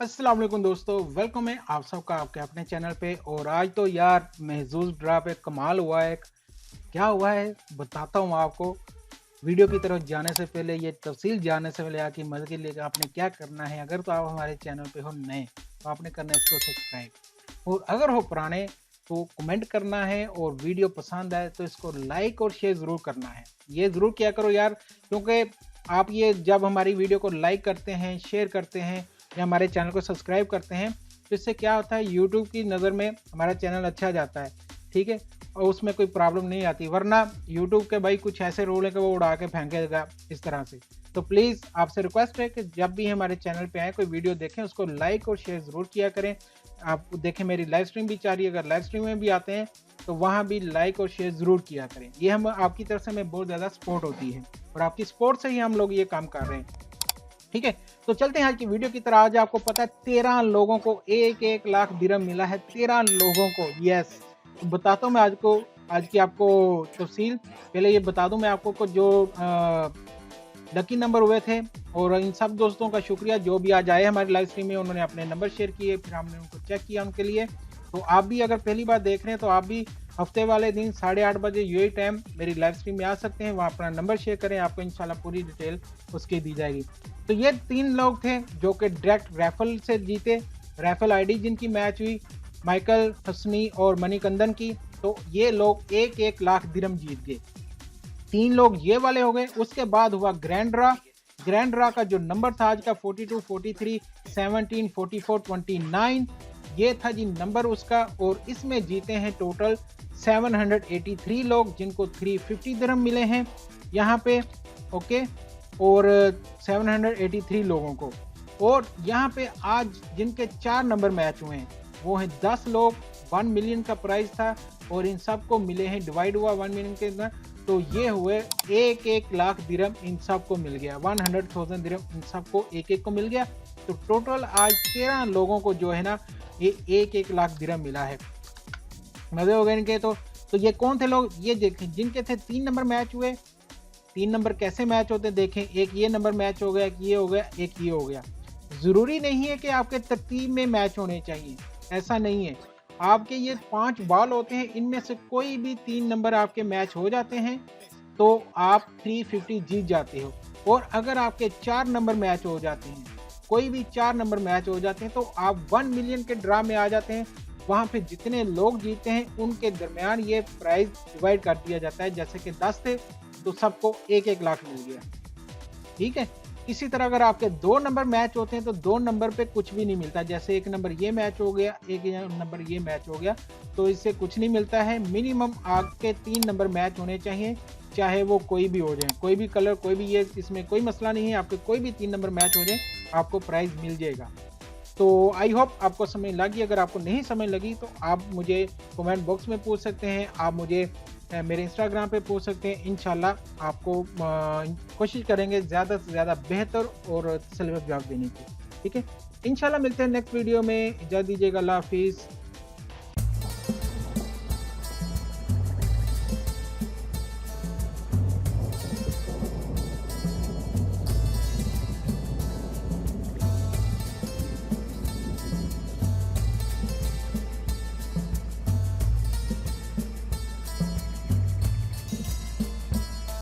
अस्सलाम वालेकुम दोस्तों, वेलकम है आप सबका आपके अपने चैनल पे। और आज तो यार महजूज ड्रा पे कमाल हुआ है। क्या हुआ है बताता हूँ आपको। वीडियो की तरफ जाने से पहले, ये तफसील जानने से पहले आपकी मदद के लिए आपने क्या करना है। अगर तो आप हमारे चैनल पे हो नए तो आपने करना है इसको सब्सक्राइब, और अगर हो पुराने तो कमेंट करना है, और वीडियो पसंद आए तो इसको लाइक और शेयर ज़रूर करना है। ये ज़रूर किया करो यार, क्योंकि आप ये जब हमारी वीडियो को लाइक करते हैं, शेयर करते हैं या हमारे चैनल को सब्सक्राइब करते हैं, तो इससे क्या होता है, यूट्यूब की नज़र में हमारा चैनल अच्छा जाता है। ठीक है, और उसमें कोई प्रॉब्लम नहीं आती, वरना यूट्यूब के भाई कुछ ऐसे रूल है कि वो उड़ा के फेंकेगा इस तरह से। तो प्लीज़ आपसे रिक्वेस्ट है कि जब भी हमारे चैनल पे आए कोई वीडियो देखें, उसको लाइक और शेयर ज़रूर किया करें। आप देखें मेरी लाइव स्ट्रीम भी चाह रही है, अगर लाइव स्ट्रीम में भी आते हैं तो वहाँ भी लाइक और शेयर ज़रूर किया करें। ये हम आपकी तरफ से हमें बहुत ज़्यादा सपोर्ट होती है, और आपकी सपोर्ट से ही हम लोग ये काम कर रहे हैं। ठीक है, तो चलते हैं आज की वीडियो की तरह। आज आपको पता है 13 लोगों को 1-1 लाख दिरहम मिला है, 13 लोगों को। यस, तो बताता हूँ मैं आज की आपको तफसील। पहले ये बता दूं मैं आपको को जो लकी नंबर हुए थे, और इन सब दोस्तों का शुक्रिया जो भी आज आए हमारी लाइव स्ट्रीम में, उन्होंने अपने नंबर शेयर किए, फिर हमने उनको चेक किया उनके लिए। तो आप भी अगर पहली बार देख रहे हैं तो आप भी हफ्ते वाले दिन 8:30 बजे यूएई टाइम मेरी लाइव स्ट्रीम में आ सकते हैं, वहाँ अपना नंबर शेयर करें, आपको इंशाल्लाह पूरी डिटेल उसकी दी जाएगी। तो ये 3 लोग थे जो कि डायरेक्ट रैफल से जीते। रैफल आईडी जिनकी मैच हुई माइकल हसनी और मणिकंदन की, तो ये लोग 1-1 लाख दिरहम जीत गए। 3 लोग ये वाले हो गए। उसके बाद हुआ ग्रैंड ड्रा। ग्रैंड ड्रा का जो नंबर था आज का 42, 43, 17, 44, 29, ये था जी नंबर उसका। और इसमें जीते हैं टोटल 783 लोग, जिनको 350 दिरहम मिले हैं यहाँ पे। ओके, और 783 लोगों को। और यहाँ पे आज जिनके 4 नंबर मैच हुए हैं वो हैं 10 लोग। 1 मिलियन का प्राइस था, और इन सबको मिले हैं, डिवाइड हुआ 1 मिलियन के अंदर, तो ये हुए 1-1 लाख दिरहम इन सबको मिल गया। 100,000 दिरहम इन सबको एक को मिल गया। तो टोटल आज 13 लोगों को जो है ना, ये 1-1 लाख दिरहम मिला है। मजे हो गए इनके। तो ये कौन थे लोग, ये देखें जिनके थे 3 नंबर मैच हुए। 3 नंबर कैसे मैच होते हैं देखें, एक ये नंबर मैच हो गया, एक ये हो गया, एक ये हो गया। ज़रूरी नहीं है कि आपके तरतीब में मैच होने चाहिए, ऐसा नहीं है। आपके ये 5 बॉल होते हैं, इनमें से कोई भी 3 नंबर आपके मैच हो जाते हैं तो आप 350 जीत जाते हो। और अगर आपके 4 नंबर मैच हो जाते हैं, कोई भी 4 नंबर मैच हो जाते हैं, तो आप 1 मिलियन के ड्रा में आ जाते हैं। वहाँ पे जितने लोग जीते हैं उनके दरमियान ये प्राइज डिवाइड कर दिया जाता है। जैसे कि 10 थे तो सबको 1-1 लाख मिल गया। ठीक है, इसी तरह अगर आपके 2 नंबर मैच होते हैं तो 2 नंबर पे कुछ भी नहीं मिलता। जैसे एक नंबर ये मैच हो गया, एक नंबर ये मैच हो गया, तो इससे कुछ नहीं मिलता है। मिनिमम आपके 3 नंबर मैच होने चाहिए, चाहे वो कोई भी हो जाए, कोई भी कलर, कोई भी ये, इसमें कोई मसला नहीं है। आपके कोई भी 3 नंबर मैच हो जाए आपको प्राइज मिल जाएगा। तो आई होप आपको समझ लगी। अगर आपको नहीं समझ लगी तो आप मुझे कमेंट बॉक्स में पूछ सकते हैं, आप मुझे मेरे इंस्टाग्राम पे पूछ सकते हैं। इंशाल्लाह आपको कोशिश करेंगे ज़्यादा से ज़्यादा बेहतर और तसल्लीबख्श जवाब देने की। ठीक है, इंशाल्लाह मिलते हैं नेक्स्ट वीडियो में। इजाज़त दीजिएगा, अल्लाह हाफिज़।